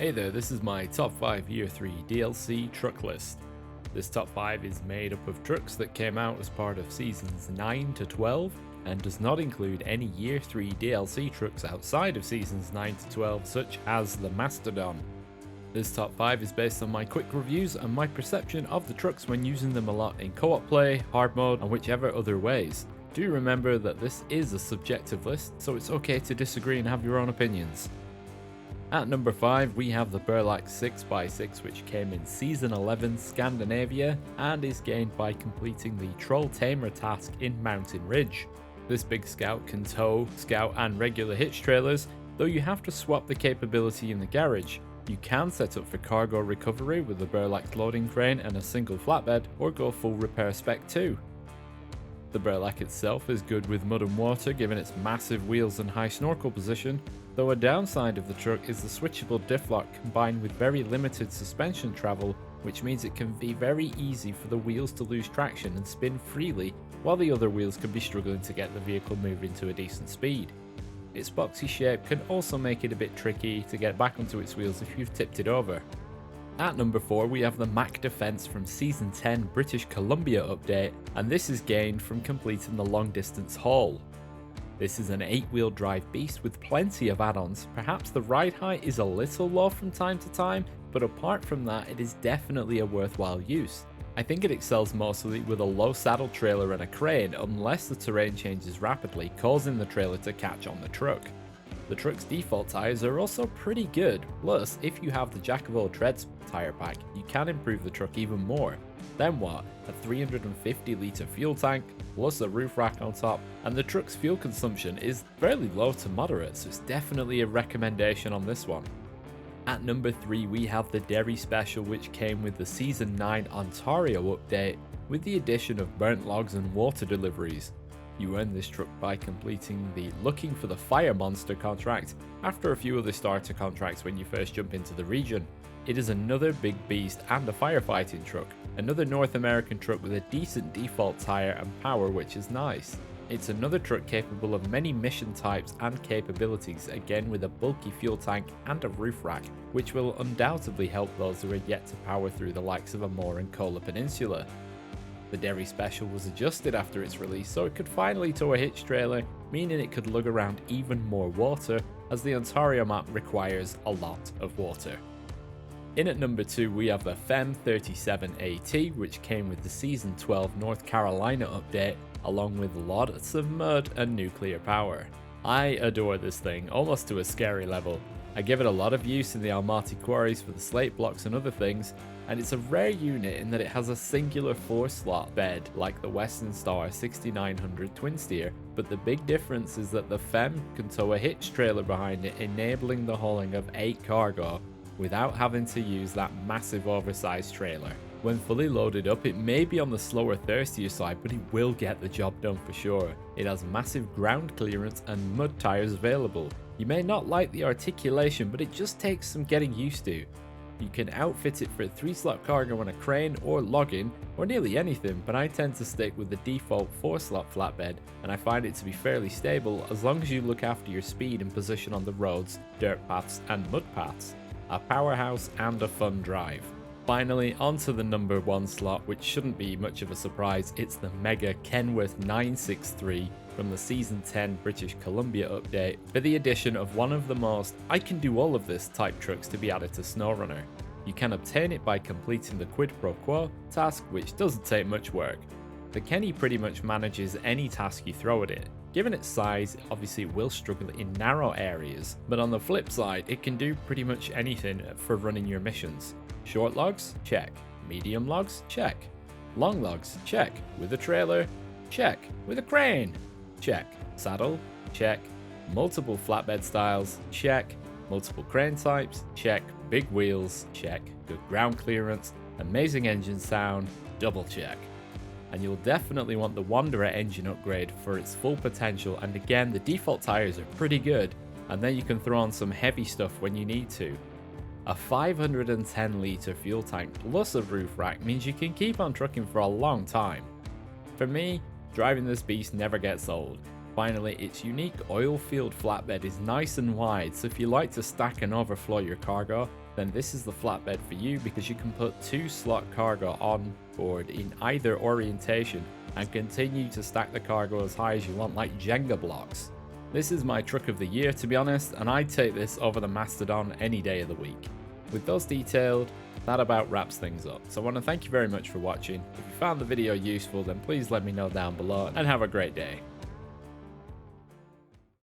Hey there, this is my top 5 Year 3 DLC truck list. This top 5 is made up of trucks that came out as part of seasons 9 to 12 and does not include any Year 3 DLC trucks outside of seasons 9 to 12 such as the Mastodon. This top 5 is based on my quick reviews and my perception of the trucks when using them a lot in co-op play, hard mode and whichever other ways. Do remember that this is a subjective list, so it's okay to disagree and have your own opinions. At number 5 we have the Burlak 6x6 which came in Season 11 Scandinavia and is gained by completing the Troll Tamer task in Mountain Ridge. This big scout can tow, scout and regular hitch trailers, though you have to swap the capability in the garage. You can set up for cargo recovery with the Burlak loading crane and a single flatbed, or go full repair spec too. The Burlak itself is good with mud and water given its massive wheels and high snorkel position, though a downside of the truck is the switchable diff lock combined with very limited suspension travel, which means it can be very easy for the wheels to lose traction and spin freely while the other wheels can be struggling to get the vehicle moving to a decent speed. Its boxy shape can also make it a bit tricky to get back onto its wheels if you've tipped it over. At number 4 we have the Mack Defence from Season 10 British Columbia update, and this is gained from completing the long distance haul. This is an 8-wheel drive beast with plenty of add-ons. Perhaps the ride height is a little low from time to time, but apart from that it is definitely a worthwhile use. I think it excels mostly with a low saddle trailer and a crane unless the terrain changes rapidly, causing the trailer to catch on the truck. The truck's default tyres are also pretty good, plus if you have the Jack of all trades tyre pack you can improve the truck even more. Then what? A 350 litre fuel tank, plus a roof rack on top, and the truck's fuel consumption is fairly low to moderate, so it's definitely a recommendation on this one. At number 3 we have the Derry Special which came with the Season 9 Ontario update with the addition of burnt logs and water deliveries. You earn this truck by completing the Looking for the Fire Monster contract after a few other starter contracts when you first jump into the region. It is another big beast and a firefighting truck, another North American truck with a decent default tyre and power which is nice. It's another truck capable of many mission types and capabilities, again with a bulky fuel tank and a roof rack, which will undoubtedly help those who are yet to power through the likes of Amur and Kola Peninsula. The Derry Special was adjusted after its release so it could finally tow a hitch trailer, meaning it could lug around even more water, as the Ontario map requires a lot of water. In at number 2 we have the FEM 37AT which came with the Season 12 North Carolina update, along with lots of mud and nuclear power. I adore this thing, almost to a scary level. I give it a lot of use in the Almaty quarries for the slate blocks and other things, and it's a rare unit in that it has a singular 4-slot bed like the Western Star 6900 twin steer, but the big difference is that the FEM can tow a hitch trailer behind it, enabling the hauling of 8 cargo without having to use that massive oversized trailer. When fully loaded up it may be on the slower thirstier side, but it will get the job done for sure. It has massive ground clearance and mud tyres available. You may not like the articulation, but it just takes some getting used to. You can outfit it for a 3-slot cargo on a crane or logging or nearly anything, but I tend to stick with the default 4-slot flatbed, and I find it to be fairly stable as long as you look after your speed and position on the roads, dirt paths and mud paths. A powerhouse and a fun drive. Finally, onto the number 1 slot, which shouldn't be much of a surprise. It's the Mega Kenworth 963 from the Season 10 British Columbia update, for the addition of one of the most I can do all of this type trucks to be added to Snowrunner. You can obtain it by completing the Quid Pro Quo task, which doesn't take much work. The Kenny pretty much manages any task you throw at it. Given its size, obviously it will struggle in narrow areas, but on the flip side it can do pretty much anything for running your missions. Short logs? Check. Medium logs? Check. Long logs? Check. With a trailer? Check. With a crane? Check. Saddle? Check. Multiple flatbed styles? Check. Multiple crane types? Check. Big wheels? Check. Good ground clearance? Amazing engine sound? Double check. And you'll definitely want the Wanderer engine upgrade for its full potential, and again the default tyres are pretty good, and then you can throw on some heavy stuff when you need to. A 510 litre fuel tank plus a roof rack means you can keep on trucking for a long time. For me, driving this beast never gets old. Finally, its unique oil-filled flatbed is nice and wide, so if you like to stack and overflow your cargo, then this is the flatbed for you because you can put 2 slot cargo on board in either orientation and continue to stack the cargo as high as you want, like Jenga blocks. This is my truck of the year, to be honest, and I'd take this over the Mastodon any day of the week. With those detailed, that about wraps things up. So I want to thank you very much for watching. If you found the video useful, then please let me know down below and have a great day.